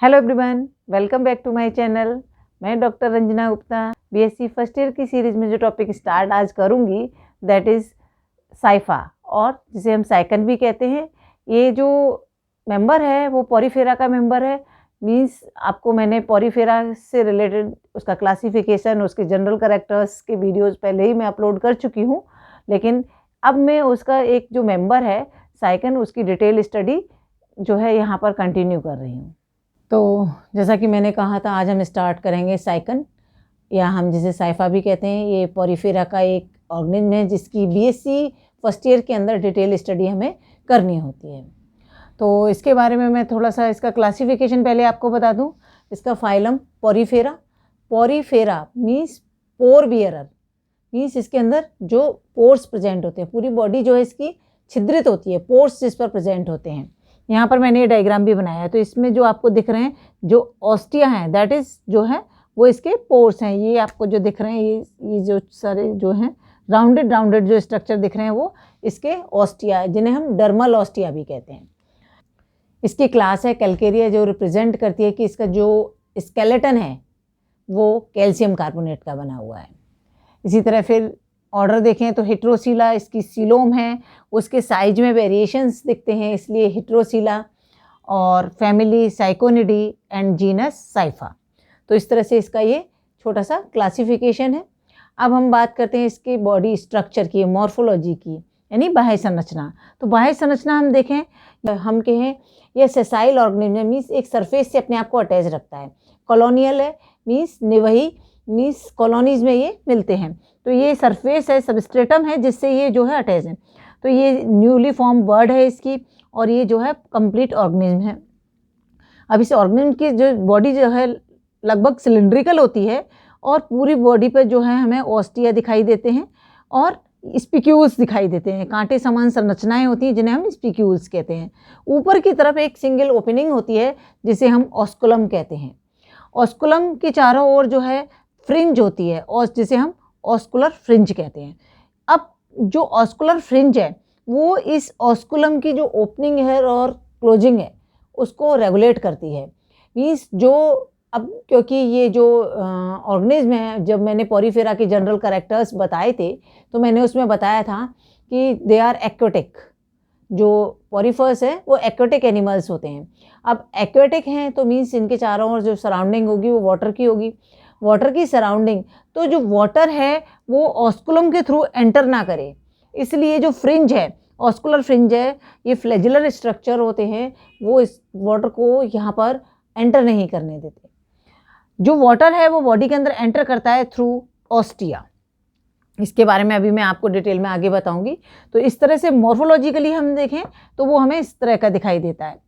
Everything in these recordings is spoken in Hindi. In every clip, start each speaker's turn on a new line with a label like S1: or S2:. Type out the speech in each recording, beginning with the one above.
S1: Hello everyone, welcome back to my channel. मैं doctor Ranjana Gupta BSc first year की सीरीज़ में जो टॉपिक स्टार्ट आज करूंगी दैट इज़ साइफा, और जिसे हम साइकन भी कहते हैं। ये जो मेंबर है वो पॉरीफेरा का मेंबर है। मींस आपको मैंने पॉरीफेरा से रिलेटेड उसका क्लासिफिकेशन, उसके जनरल कैरेक्टर्स के वीडियोस पहले ही मैं अपलोड कर चुकी हूँ, लेकिन अब मैं उसका एक जो मेंबर है साइकन, उसकी डिटेल स्टडी जो है यहाँ पर कंटिन्यू कर रही हूँ। तो जैसा कि मैंने कहा था, आज हम स्टार्ट करेंगे साइकन, या हम जिसे साइफा भी कहते हैं। ये पॉरीफेरा का एक ऑर्गेनिज्म है जिसकी बीएससी फर्स्ट ईयर के अंदर डिटेल स्टडी हमें करनी होती है। तो इसके बारे में मैं थोड़ा सा इसका क्लासिफिकेशन पहले आपको बता दूं। इसका फाइलम पॉरीफेरा। पॉरीफेरा मीन्स पोर बियरर, मीन्स इसके अंदर जो पोर्स प्रेजेंट होते हैं, पूरी बॉडी जो है इसकी छिद्रित होती है, पोर्स जिस पर प्रेजेंट होते हैं। यहाँ पर मैंने ये डायग्राम भी बनाया है, तो इसमें जो आपको दिख रहे हैं जो ऑस्टिया हैं दैट इज़ जो है वो इसके पोर्स हैं। ये आपको जो दिख रहे हैं ये जो सारे जो हैं राउंडेड जो स्ट्रक्चर दिख रहे हैं वो इसके ऑस्टिया है, जिन्हें हम डर्मल ऑस्टिया भी कहते हैं। इसकी क्लास है कैल्केरिया, जो रिप्रेजेंट करती है कि इसका जो स्केलेटन है वो कैल्शियम कार्बोनेट का बना हुआ है। इसी तरह फिर ऑर्डर देखें तो हेट्रोसीला इसकी सीलोम है, उसके साइज में वेरिएशंस दिखते हैं, इसलिए हेट्रोसीला। और फैमिली साइकोनिडी एंड जीनस साइफा। तो इस तरह से इसका ये छोटा सा क्लासिफिकेशन है। अब हम बात करते हैं इसके बॉडी स्ट्रक्चर की, मॉर्फोलॉजी की, यानी बाह्य संरचना। तो बाह्य संरचना हम देखें, हम कहें यह सेसाइल ऑर्गेनिज्म मीन्स एक सरफेस से अपने आप को अटैच रखता है। कॉलोनियल है मीन्स निवही, मीन्स कॉलोनीज में ये मिलते हैं। तो ये सरफेस है, सबस्ट्रेटम है जिससे ये जो है अटैच है। तो ये न्यूली फॉर्म बर्ड है इसकी, और ये जो है कंप्लीट ऑर्गेनिज्म है। अब इस ऑर्गेनिज्म की जो बॉडी जो है लगभग सिलिंड्रिकल होती है, और पूरी बॉडी पर जो है हमें ऑस्टिया दिखाई देते हैं और स्पिक्यूल्स दिखाई देते हैं। कांटे समान संरचनाएं होती हैं जिन्हें हम स्पिक्यूल्स कहते हैं। ऊपर की तरफ एक सिंगल ओपनिंग होती है जिसे हम ऑस्कुलम कहते हैं। ऑस्कुलम के चारों ओर जो है फ्रिंज होती है, और जिसे हम ऑस्कुलर फ्रिंज कहते हैं। अब जो ऑस्कुलर फ्रिंज है वो इस ऑस्कुलम की जो ओपनिंग है और क्लोजिंग है उसको रेगुलेट करती है। मीन्स जो अब क्योंकि ये जो ऑर्गेनिज्म है, जब मैंने पॉरीफेरा के जनरल कैरेक्टर्स बताए थे तो मैंने उसमें बताया था कि दे आर एक्वेटिक। जो पॉरीफर्स है वो एक्वेटिक एनिमल्स होते हैं। अब एक्वेटिक हैं तो मीन्स इनके चारों ओर जो सराउंडिंग होगी वो वाटर की होगी। वाटर की सराउंडिंग, तो जो वाटर है वो ऑस्कुलम के थ्रू एंटर ना करे, इसलिए जो फ्रिंज है, ऑस्कुलर फ्रिंज है, ये फ्लैजुलर स्ट्रक्चर होते हैं, वो इस वाटर को यहाँ पर एंटर नहीं करने देते। जो वाटर है वो बॉडी के अंदर एंटर करता है थ्रू ऑस्टिया। इसके बारे में अभी मैं आपको डिटेल में आगे बताऊंगी। तो इस तरह से मॉर्फोलॉजिकली हम देखें तो वो हमें इस तरह का दिखाई देता है।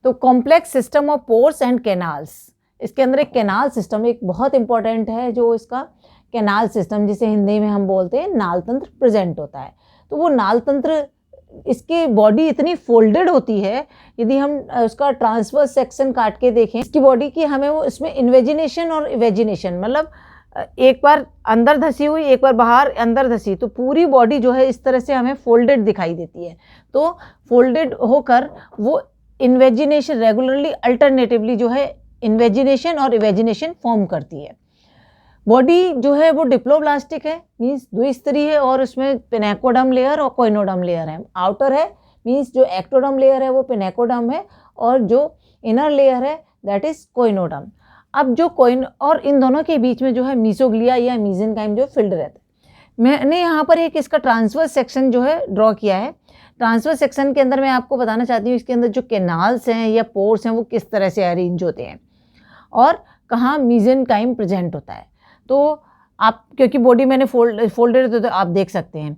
S1: तो complex system of pores and canals, इसके अंदर एक कैनाल सिस्टम एक बहुत इंपॉर्टेंट है, जो इसका कैनाल सिस्टम जिसे हिंदी में हम बोलते हैं नाल तंत्र प्रेजेंट होता है। तो वो नाल तंत्र, इसकी बॉडी इतनी फोल्डेड होती है, यदि हम उसका ट्रांसवर्स सेक्शन काट के देखें इसकी बॉडी की, हमें वो इसमें इन्वेजिनेशन और इवेजिनेशन, मतलब एक बार अंदर धसी हुई एक बार बाहर अंदर धसी, तो पूरी बॉडी जो है इस तरह से हमें फोल्डेड दिखाई देती है। तो फोल्डेड होकर वो इन्वेजिनेशन रेगुलरली अल्टरनेटिवली जो है इन्वेजिनेशन और इवेजिनेशन फॉर्म करती है। बॉडी जो है वो डिप्लोब्लास्टिक है, मीन्स द्विस्तरीय है, और उसमें पिनेकोडर्म लेयर और कोइनोडर्म लेयर है। आउटर है मीन्स जो एक्टोडर्म लेयर है वो पिनेकोडर्म है, और जो इनर लेयर है दैट इज कोइनोडर्म। अब जो कोइन और इन दोनों के बीच में जो है मीसोग्लिया या मीजेनकाइम जो फिल्ड रहता है। मैंने यहाँ पर एक इसका ट्रांसवर्स सेक्शन जो है ड्रॉ किया है। ट्रांसवर्स सेक्शन के अंदर मैं आपको बताना चाहती हूँ इसके अंदर जो कैनाल्स हैं या पोर्स हैं वो किस तरह से अरेंज होते हैं और कहाँ मीजेनकाइम प्रेजेंट होता है। तो आप क्योंकि बॉडी मैंने फोल्डेड तो आप देख सकते हैं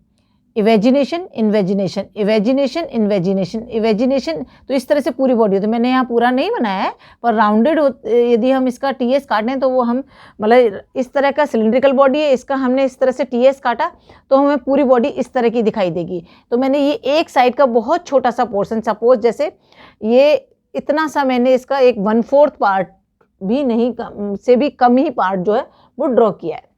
S1: इवेजिनेशन इन्वेजिनेशन, इवेजिनेशन इन्वेजिनेशन, इवेजिनेशन, तो इस तरह से पूरी बॉडी होती है। मैंने यहाँ पूरा नहीं बनाया है, पर राउंडेड यदि हम इसका टीएस काटें तो वो हम मतलब इस तरह का सिलिंड्रिकल बॉडी है, इसका हमने इस तरह से टीएस काटा तो हमें पूरी बॉडी इस तरह की दिखाई देगी। तो मैंने ये एक साइड का बहुत छोटा सा पोर्शन, सपोज जैसे ये इतना सा, मैंने इसका एक 1/4 पार्ट भी नहीं से भी कम ही पार्ट जो है वो ड्रॉ किया है।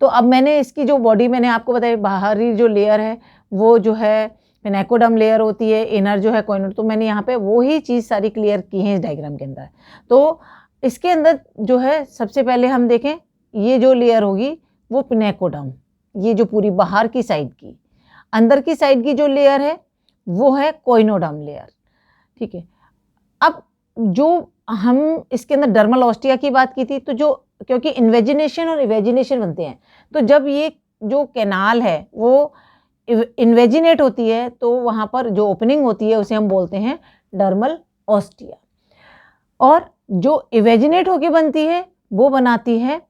S1: तो अब मैंने इसकी जो बॉडी मैंने आपको बताया, बाहरी जो लेयर है वो जो है पिनेकोडर्म लेयर होती है, इनर जो है कोइनोड। तो मैंने यहाँ पे वही चीज़ सारी क्लियर की है इस डायग्राम के अंदर। तो इसके अंदर जो है सबसे पहले हम देखें, ये जो लेयर होगी वो पिनेकोडर्म, ये जो पूरी बाहर की साइड की, अंदर की साइड की जो लेयर है वो है कोइनोडर्म लेयर, ठीक है। अब जो हम इसके अंदर डर्मल ऑस्टिया की बात की थी, तो जो क्योंकि इन्वेजिनेशन और इवेजिनेशन बनते हैं, तो जब ये जो कैनाल है वो इन्वेजिनेट होती है तो वहाँ पर जो ओपनिंग होती है उसे हम बोलते हैं डर्मल ऑस्टिया, और जो इवेजिनेट होके बनती है वो बनाती है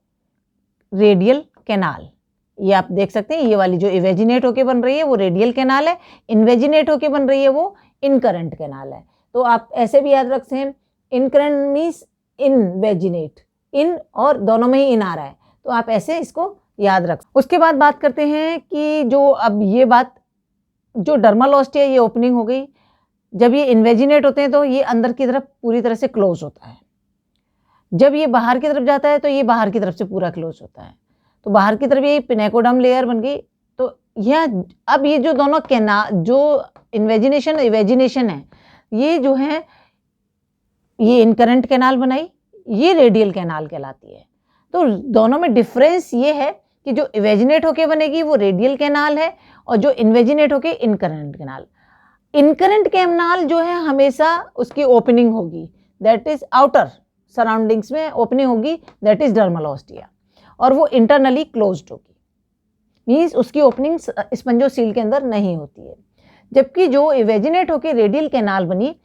S1: रेडियल कैनाल। ये आप देख सकते हैं, ये वाली जो इवेजिनेट होके बन रही है वो रेडियल कैनाल है, इन्वेजिनेट होके बन रही है वो इनकरेंट कैनाल है। तो आप ऐसे भी याद रख सकते हैं, इनकरेंट मीन्स इनवेजिनेट, इन और दोनों में ही इन आ रहा है, तो आप ऐसे इसको याद रख। उसके बाद बात करते हैं कि जो अब ये बात, जो डर्मल ऑस्टिया ये ओपनिंग हो गई, जब ये इन्वेजिनेट होते हैं तो ये अंदर की तरफ पूरी तरह से क्लोज होता है, जब ये बाहर की तरफ जाता है तो ये बाहर की तरफ से पूरा क्लोज होता है। तो बाहर की तरफ ये पिनेकोडर्म लेयर बन गई। तो यह अब ये जो दोनों जो इन्वेजिनेशन इवेजिनेशन है, ये जो है ये इनकरेंट कैनाल बनाई, ये रेडियल कैनाल कहलाती है। तो दोनों में डिफरेंस ये है कि जो इवेजिनेट होके बनेगी वो रेडियल कैनाल है, और जो इन्वेजिनेट होके इनकरेंट कैनाल। इनकरेंट कैनाल जो है हमेशा उसकी ओपनिंग होगी, दैट इज आउटर सराउंडिंग्स में ओपनिंग होगी, दैट इज डर्मल ऑस्टिया, और वो इंटरनली क्लोज्ड होगी, मीन्स उसकी ओपनिंग स्पंजोसील के अंदर नहीं होती है। जबकि जो इवेजिनेट होके रेडियल कैनाल बनी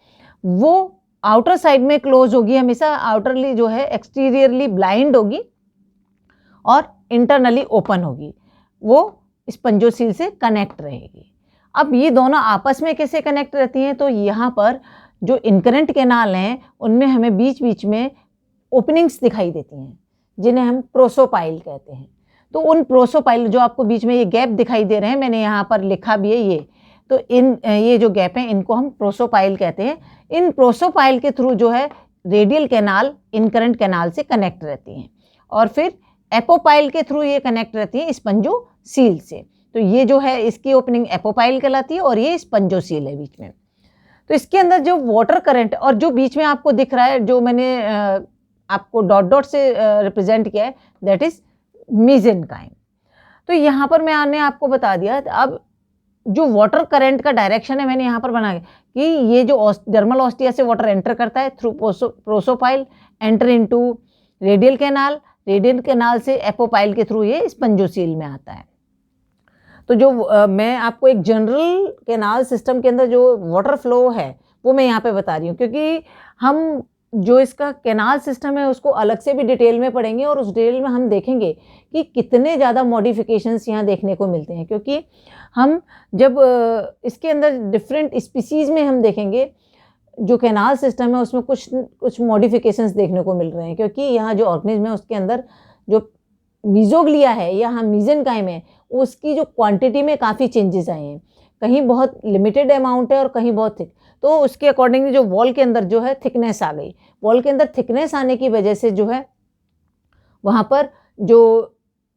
S1: वो आउटर साइड में क्लोज होगी, हमेशा आउटरली जो है एक्सटीरियरली ब्लाइंड होगी और इंटरनली ओपन होगी, वो स्पंजोसील से कनेक्ट रहेगी। अब ये दोनों आपस में कैसे कनेक्ट रहती हैं, तो यहाँ पर जो इनकरेंट कैनाल हैं उनमें हमें बीच बीच में ओपनिंग्स दिखाई देती हैं जिन्हें हम प्रोसोपाइल कहते हैं। तो उन प्रोसोपाइल जो आपको बीच में ये गैप दिखाई दे रहे हैं, मैंने यहाँ पर लिखा भी है ये, तो ये जो गैप हैं इनको हम प्रोसोपाइल कहते हैं। इन प्रोसोपाइल के थ्रू जो है रेडियल कैनाल इनकरेंट कैनाल से कनेक्ट रहती हैं, और फिर एपोपाइल के थ्रू ये कनेक्ट रहती हैं स्पंजोसील से। तो ये जो है इसकी ओपनिंग एपोपाइल कहलाती है और ये स्पंजोसील है बीच में। तो इसके अंदर जो वाटर करंट और जो बीच में आपको दिख रहा है, जो मैंने आपको डॉट डॉट से रिप्रेजेंट किया है, दैट इज मेसेनकाइम। तो यहाँ पर मैंने आपको बता दिया। अब जो वाटर करंट का डायरेक्शन है मैंने यहाँ पर बना कि ये जो डर्मल ऑस्टिया से वाटर एंटर करता है through prosopyle, enter into radial canal, radial canal से एपोपाइल के थ्रू ये स्पंजोसील में आता है। तो जो मैं आपको एक जनरल कैनाल सिस्टम के अंदर जो वाटर फ्लो है वो मैं यहाँ पे बता रही हूँ, क्योंकि हम जो इसका कैनाल सिस्टम है उसको अलग से भी डिटेल में पढ़ेंगे, और उस डिटेल में हम देखेंगे कि कितने ज़्यादा मॉडिफिकेशंस यहाँ देखने को मिलते हैं। क्योंकि हम जब इसके अंदर डिफरेंट स्पीसीज़ में हम देखेंगे जो कैनाल सिस्टम है उसमें कुछ मॉडिफिकेशंस देखने को मिल रहे हैं, क्योंकि यहाँ जो ऑर्गेनिज्म है उसके अंदर जो मीजोग्लिया है या हम मेसेनकाइम है उसकी जो क्वांटिटी में काफ़ी चेंजेस आए हैं, कहीं बहुत लिमिटेड अमाउंट है और कहीं बहुत थिक। तो उसके अकॉर्डिंगली जो वॉल के अंदर जो है थिकनेस आ गई, वॉल के अंदर थिकनेस आने की वजह से जो है वहाँ पर जो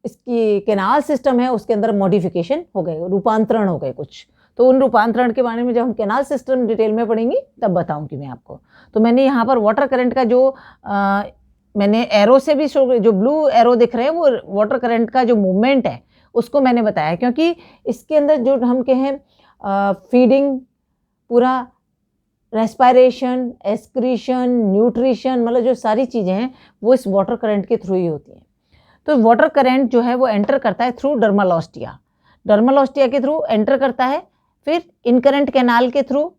S1: इसकी कैनाल सिस्टम है उसके अंदर मॉडिफिकेशन हो गए, रूपांतरण हो गए कुछ। तो उन रूपांतरण के बारे में जब हम कैनाल सिस्टम डिटेल में पढ़ेंगे तब बताऊंगी मैं आपको। तो मैंने यहाँ पर वाटर करंट का जो मैंने एरो से भी जो ब्लू एरो दिख रहे हैं वो वाटर करंट का जो मूवमेंट है उसको मैंने बताया, क्योंकि इसके अंदर जो हम कहें फीडिंग, पूरा रेस्पायरेशन, एक्सक्रीशन, न्यूट्रिशन, मतलब जो सारी चीज़ें हैं वो इस वाटर करंट के थ्रू ही होती हैं। तो वाटर करंट जो है वो एंटर करता है through dermal ostia, dermal ostia के थ्रू एंटर करता है, फिर इनकरेंट कैनाल के थ्रू,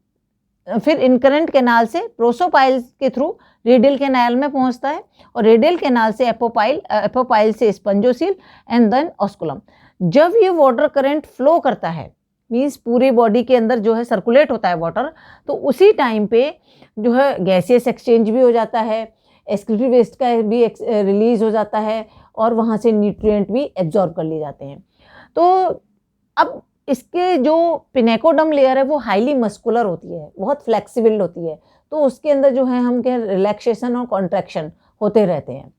S1: फिर इनकरेंट कैनाल से प्रोसोपाइल के थ्रू रेडियल कैनाल में पहुंचता है, और रेडियल कैनाल से एपोपाइल से स्पंजोसील एंड देन ऑस्कुलम। जब ये वाटर करंट फ्लो करता है, मीन्स पूरी बॉडी के अंदर जो है सर्कुलेट होता है वाटर, तो उसी टाइम पे जो है गैसियस एक्सचेंज भी हो जाता है, एक्सक्रीटरी वेस्ट का भी रिलीज हो जाता है, और वहाँ से न्यूट्रिएंट भी एब्जॉर्ब कर लिए जाते हैं। तो अब इसके जो पिनेकोडर्म लेयर है वो हाईली मस्कुलर होती है, बहुत फ्लेक्सिबल होती है, तो उसके अंदर जो है हम कहें रिलैक्सेशन और कॉन्ट्रैक्शन होते रहते हैं।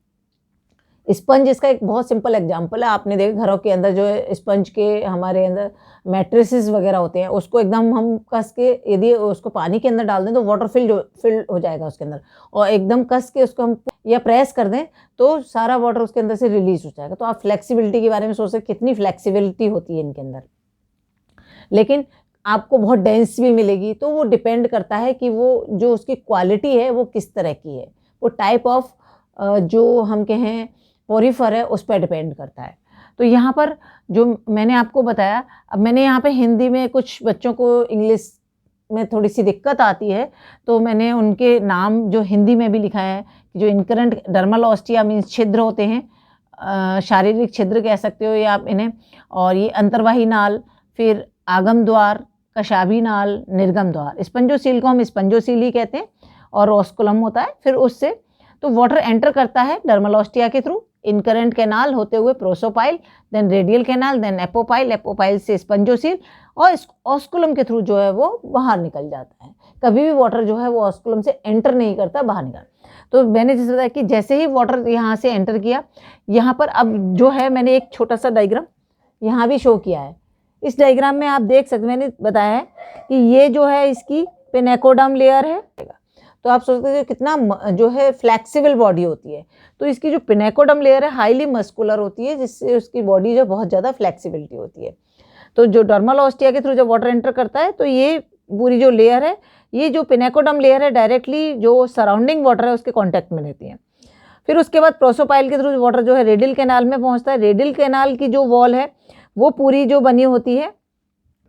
S1: स्पंज इसका एक बहुत सिंपल एग्जांपल है। आपने देखा घरों के अंदर जो है स्पंज के हमारे अंदर मैट्रेसेस वगैरह होते हैं, उसको एकदम हम कस के यदि उसको पानी के अंदर डाल दें तो वाटर फिल हो जाएगा उसके अंदर, और एकदम कस के उसको हम या प्रेस कर दें तो सारा वाटर उसके अंदर से रिलीज हो जाएगा। तो आप फ्लेक्सिबिलिटी के बारे में सोच सकते कितनी फ्लेक्सिबिलिटी होती है इनके अंदर, लेकिन आपको बहुत डेंस भी मिलेगी। तो वो डिपेंड करता है कि वो जो उसकी क्वालिटी है वो किस तरह की है, वो टाइप ऑफ जो हम कहें पोरीफर है उस पर डिपेंड करता है। तो यहाँ पर जो मैंने आपको बताया, अब मैंने यहाँ पे हिंदी में कुछ बच्चों को इंग्लिश में थोड़ी सी दिक्कत आती है, तो मैंने उनके नाम जो हिंदी में भी लिखा है, जो इनकरेंट डर्मल ऑस्टिया मीन्स छिद्र होते हैं, शारीरिक छिद्र कह सकते हो या आप इन्हें, और ये अंतर्वाही नाल, फिर आगम द्वार, कशाभी नाल, निर्गम द्वार। स्पंजोसील को हम स्पंजोसील ही कहते हैं, और ऑस्कुलम होता है। फिर उससे तो वाटर एंटर करता है डर्मल ऑस्टिया के थ्रू, इनकरेंट कैनाल होते हुए prosopyle, then radial canal, then apopyle, apopyle से स्पंजोसील, और ऑस्कुलम के थ्रू जो है वो बाहर निकल जाता है। कभी भी वाटर जो है वो ऑस्कुलम से एंटर नहीं करता, बाहर निकल। तो मैंने जैसे बताया कि जैसे ही वाटर यहाँ से एंटर किया, यहाँ पर अब जो है मैंने एक छोटा सा डायग्राम यहाँ भी शो किया है। इस डायग्राम में आप देख सकते, मैंने बताया है कि ये जो है इसकी पिनेकोडर्म लेयर है। तो आप सोचते हैं कितना जो है फ्लैक्सिबल बॉडी होती है, तो इसकी जो पिनेकोडर्म लेयर है हाईली मस्कुलर होती है, जिससे उसकी बॉडी जो बहुत ज़्यादा फ्लैक्सिबिलिटी होती है। तो जो डर्मल ऑस्टिया के थ्रू जब वाटर एंटर करता है तो ये पूरी जो लेयर है, ये जो पिनेकोडर्म लेयर है डायरेक्टली जो सराउंडिंग वाटर है उसके कॉन्टैक्ट में रहती है। फिर उसके बाद प्रोसोपाइल के थ्रू वाटर जो है रेडियल कैनाल में पहुँचता है। रेडियल कैनाल की जो वॉल है वो पूरी जो बनी होती है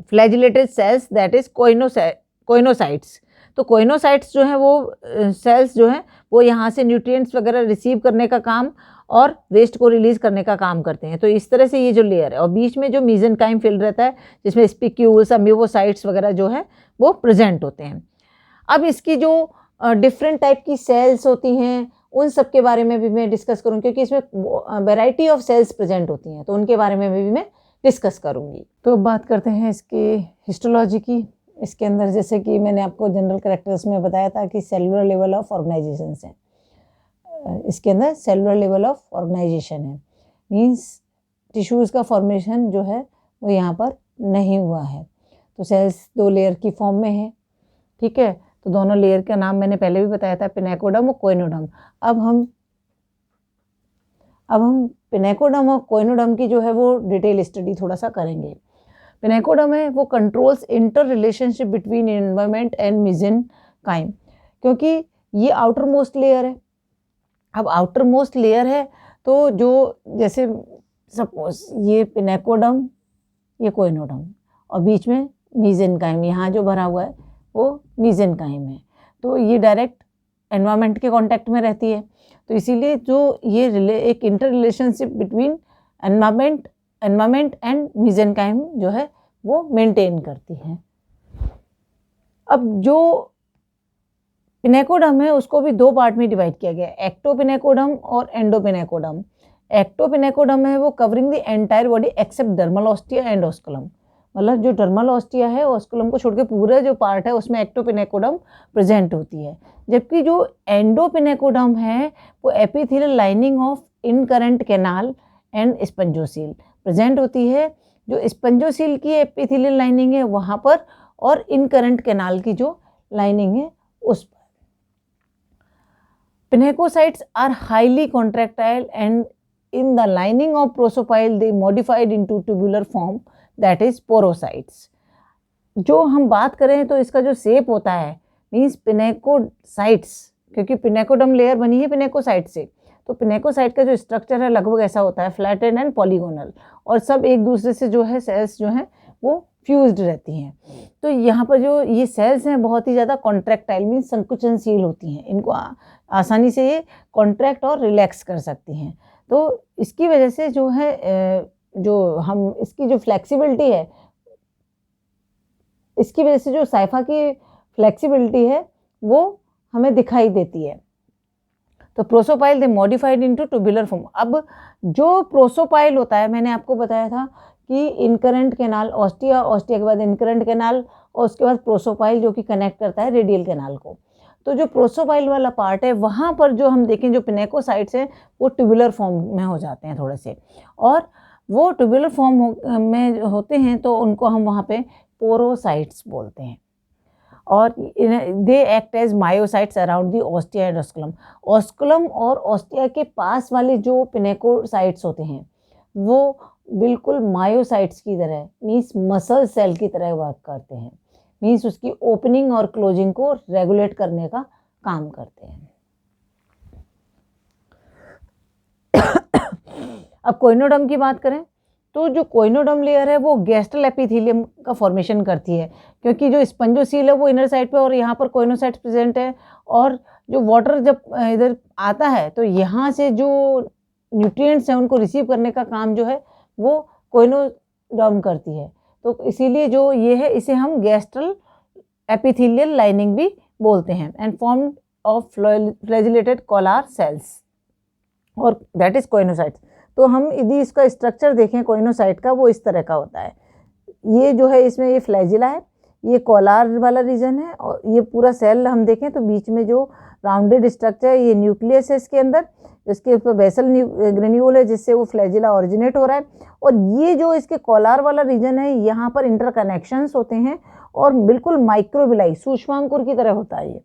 S1: flagellated sales, that is choanocytes. तो कोइनोसाइट्स जो हैं वो सेल्स जो हैं वो यहाँ से न्यूट्रिएंट्स वगैरह रिसीव करने का काम और वेस्ट को रिलीज करने का काम करते हैं। तो इस तरह से ये जो लेयर है, और बीच में जो मीजेनकाइम फिल रहता है जिसमें स्पिक्यूल्स, अम्यूबोसाइट्स वगैरह जो है वो प्रेजेंट होते हैं। अब इसकी जो डिफरेंट टाइप की सेल्स होती हैं उन सब के बारे में भी मैं डिस्कस करूँ, क्योंकि इसमें वैरायटी ऑफ सेल्स प्रेजेंट होती हैं, तो उनके बारे में भी मैं डिस्कस करूँगी। तो बात करते हैं इसकी हिस्टोलॉजी की। इसके अंदर जैसे कि मैंने आपको जनरल कैरेक्टर्स में बताया था कि सेलुलर लेवल ऑफ ऑर्गेनाइजेशन है, इसके अंदर सेलुलर लेवल ऑफ ऑर्गेनाइजेशन है, मींस टिश्यूज़ का फॉर्मेशन जो है वो यहाँ पर नहीं हुआ है। तो सेल्स दो लेयर की फॉर्म में है, ठीक है। तो दोनों लेयर का नाम मैंने पहले भी बताया था, पिनेकोडर्म और कोइनोडर्म। अब हम पिनेकोडर्म और कोइनोडर्म की जो है वो डिटेल स्टडी थोड़ा सा करेंगे। पिनेकोडर्म है वो controls inter relationship between environment and mesenchyme, क्योंकि ये आउटर मोस्ट लेयर है। अब आउटर मोस्ट लेयर है तो जो जैसे सपोज ये पिनेकोडर्म, ये कोइनोडर्म, और बीच में मेसेनकाइम, यहाँ जो भरा हुआ है वो मेसेनकाइम है। तो ये डायरेक्ट एनवायरनमेंट के कांटेक्ट में रहती है। तो इसीलिए जो ये एक inter relationship between environment and mesenchyme जो है वो मेंटेन करती है। अब जो पिनेकोडर्म है उसको भी दो पार्ट में डिवाइड किया गया है, एक्टोपिनेकोडर्म और एंडोपिनेकोडर्म। एक्टोपिनेकोडर्म है वो covering the entire body except dermal ostia and osculum, मतलब जो डर्मल ऑस्टिया है ऑस्कुलम को छोड़ के पूरा जो पार्ट है उसमें एक्टोपिनेकोडर्म प्रेजेंट होती है। जबकि जो एंडोपिनेकोडर्म है वो epithelial lining of incurrent canal and spongocoel present होती है। जो स्पंजोसील की एपिथेलियल लाइनिंग है वहाँ पर, और इनकरेंट कैनाल की जो लाइनिंग है उस पर। Pinacocytes are highly contractile and in the lining of prosopile they modified into tubular form, that is porocytes। जो हम बात करें तो इसका जो शेप होता है मीन्स पिनेकोसाइट्स, क्योंकि पिनेकोडर्म लेयर बनी है पिनेकोसाइट से, तो पिनेकोसाइट का जो स्ट्रक्चर है लगभग ऐसा होता है, फ्लैटेड एंड पॉलीगोनल, और सब एक दूसरे से जो है सेल्स जो हैं वो फ्यूज्ड रहती हैं। तो यहाँ पर जो ये सेल्स हैं बहुत ही ज़्यादा कॉन्ट्रैक्टाइल मीन्स संकुचनशील होती हैं, इनको आसानी से ये कॉन्ट्रैक्ट और रिलैक्स कर सकती हैं। तो इसकी वजह से जो है जो हम इसकी जो फ्लेक्सिबिलिटी है, इसकी वजह से जो साइफा की फ्लेक्सिबिलिटी है वो हमें दिखाई देती है। तो प्रोसोपाइल दे मॉडिफाइड इनटू ट्यूबुलर फॉर्म। अब जो प्रोसोपाइल होता है मैंने आपको बताया था कि इनकरेंट कैनाल, ऑस्टिया के बाद इनकरेंट कैनाल, और उसके बाद प्रोसोपाइल जो कि कनेक्ट करता है रेडियल कैनाल को। तो जो प्रोसोपाइल वाला पार्ट है वहाँ पर जो हम देखें जो पिनेकोसाइट्स हैं वो ट्यूबुलर फॉर्म में हो जाते हैं थोड़े से, और वो ट्यूबुलर फॉर्म में होते हैं तो उनको हम वहाँ पे पोरोसाइट्स बोलते हैं। और they act as myocytes around the ostia and osculum. Osculum और ऑस्टिया के पास वाले जो पिनेकोसाइट्स होते हैं वो बिल्कुल मायोसाइट्स की तरह, मीन्स मसल सेल की तरह वर्क करते हैं, मीन्स उसकी ओपनिंग और क्लोजिंग को रेगुलेट करने का काम करते हैं। अब कोइनोडर्म की बात करें तो जो कोइनोडर्म लेयर है वो गैस्ट्रल एपिथेलियम का फॉर्मेशन करती है, क्योंकि जो स्पंजोसील है वो इनर साइड पे और यहाँ पर कोइनोसाइट्स प्रेजेंट है, और जो वाटर जब इधर आता है तो यहाँ से जो न्यूट्रिएंट्स हैं उनको रिसीव करने का काम जो है वो कोइनोडर्म करती है। तो इसीलिए जो ये है इसे हम गैस्ट्रल एपिथेलियल लाइनिंग भी बोलते हैं, and formed of flagellated collar cells, और दैट इज कोइनोसाइट्स। तो हम यदि इसका स्ट्रक्चर देखें कोइनोसाइट का, वो इस तरह का होता है। ये जो है इसमें ये फ्लैजिला है, ये कॉलार वाला रीजन है, और ये पूरा सेल हम देखें तो बीच में जो राउंडेड स्ट्रक्चर है ये न्यूक्लियस है इसके अंदर, इसके ऊपर बेसल ग्रेन्यूल है जिससे वो फ्लैजिला ओरिजिनेट हो रहा है, और ये जो इसके कॉलार वाला रीजन है यहाँ पर इंटरकनेक्शंस होते हैं और बिल्कुल माइक्रोविलाई सूक्ष्मांकुर की तरह होता है। ये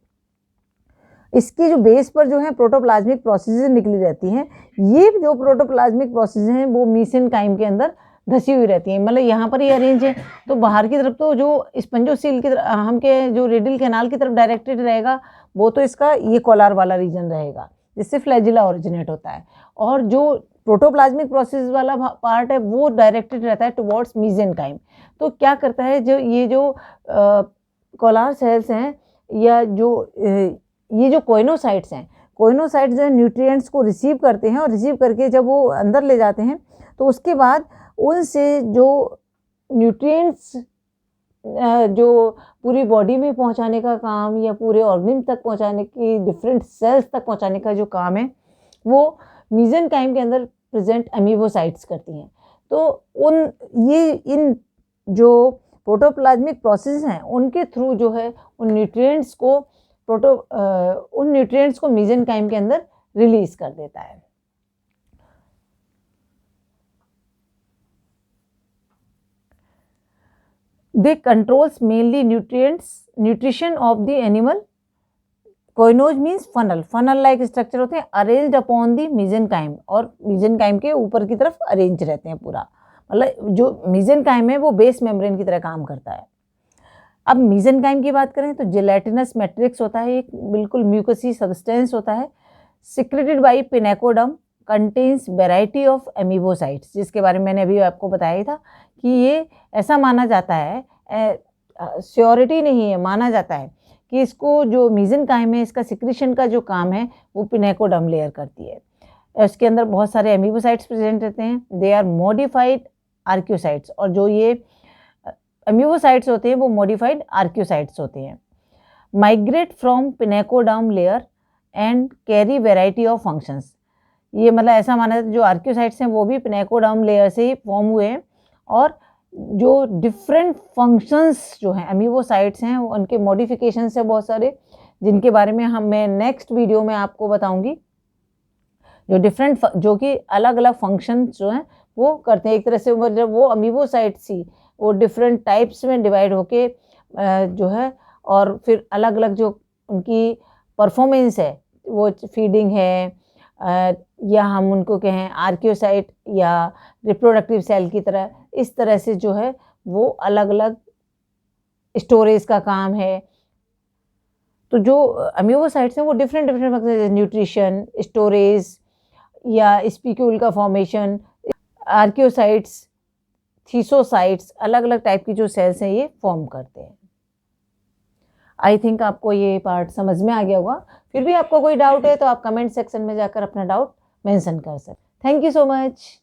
S1: इसकी जो बेस पर जो है प्रोटोप्लाज्मिक प्रोसेसेस निकली रहती हैं। ये जो प्रोटोप्लाज्मिक प्रोसेस हैं वो मीसेनकाइम के अंदर धसी हुई रहती हैं, मतलब यहाँ पर ये अरेंज है, तो बाहर की तरफ तो जो स्पंजोसील की तरफ हम के जो रेडियल कैनाल की तरफ डायरेक्टेड रहेगा वो तो इसका ये कॉलार वाला रीजन रहेगा जिससे फ्लैजिला ओरिजिनेट होता है, और जो प्रोटोप्लाज्मिक प्रोसेस वाला पार्ट है वो डायरेक्टेड रहता है टुवर्ड्स मीसेनकाइम। तो क्या करता है जो ये जो कॉलार सेल्स हैं या जो ये जो कोइनोसाइट्स हैं, कोइनोसाइट्स जो है न्यूट्रिएंट्स को रिसीव करते हैं, और रिसीव करके जब वो अंदर ले जाते हैं तो उसके बाद उनसे जो न्यूट्रिएंट्स जो पूरी बॉडी में पहुंचाने का काम या पूरे ऑर्गेनिज्म तक पहुंचाने की, डिफरेंट सेल्स तक पहुंचाने का जो काम है वो मीसेनकाइम के अंदर प्रेजेंट अमीबोसाइट्स करती हैं। तो इन जो प्रोटोप्लाज्मिक प्रोसेस हैं उनके थ्रू जो है उन न्यूट्रिएंट्स को मीसेनकाइम के अंदर रिलीज कर देता है। They controls mainly nutrition of the animal. Choanos means funnel like structure होते हैं, अरेंज्ड अपॉन दी मीसेनकाइम, और मीसेनकाइम के ऊपर की तरफ अरेंज रहते हैं पूरा, मतलब जो मीसेनकाइम है वो बेस मेम्ब्रेन की तरह काम करता है। अब मीसेनकाइम की बात करें तो जेलेटिनस मैट्रिक्स होता है, एक बिल्कुल म्यूकसी सब्सटेंस होता है, secreted by pinacoderm, contains variety of amoebocytes, जिसके बारे में मैंने अभी आपको बताया था कि ये ऐसा माना जाता है, श्योरिटी नहीं है, माना जाता है कि इसको जो मीसेनकाइम है इसका सिक्रीशन का जो काम है वो पिनेकोडर्म लेयर करती है। इसके अंदर बहुत सारे एमीबोसाइट्स प्रेजेंट रहते हैं, दे आर मॉडिफाइड आर्क्योसाइट्स, और जो ये एमीबोसाइट्स होते हैं वो मॉडिफाइड आर्क्योसाइट्स होते हैं। Migrate from pinacoderm layer and carry variety of functions, ये मतलब ऐसा माना जाता है जो आर्क्योसाइट्स हैं वो भी पिनेकोडर्म लेयर से ही फॉर्म हुए हैं, और जो डिफरेंट फंक्शंस जो हैं एमीबोसाइट्स हैं उनके मॉडिफिकेशंस हैं बहुत सारे, जिनके बारे में मैं नेक्स्ट वीडियो में आपको बताऊंगी, जो कि अलग अलग फंक्शंस जो हैं वो करते हैं। एक तरह से मतलब वो अमीबोसाइट्स ही वो डिफरेंट टाइप्स में डिवाइड होके जो है, और फिर अलग अलग जो उनकी परफॉर्मेंस है वो फीडिंग है, या हम उनको कहें आर्क्योसाइट या रिप्रोडक्टिव सेल की तरह, इस तरह से जो है वो अलग अलग स्टोरेज का काम है। तो जो अमीबोसाइट्स हैं वो डिफरेंट फंक्शन, न्यूट्रिशन, स्टोरेज या स्पीक्यूल का फॉर्मेशन, आर्क्योसाइट्स, थीसोसाइट्स, अलग अलग टाइप की जो सेल्स हैं ये फॉर्म करते हैं। आई थिंक आपको ये पार्ट समझ में आ गया होगा। फिर भी आपको कोई डाउट है तो आप कमेंट सेक्शन में जाकर अपना डाउट मेंशन कर सकते। Thank you so much.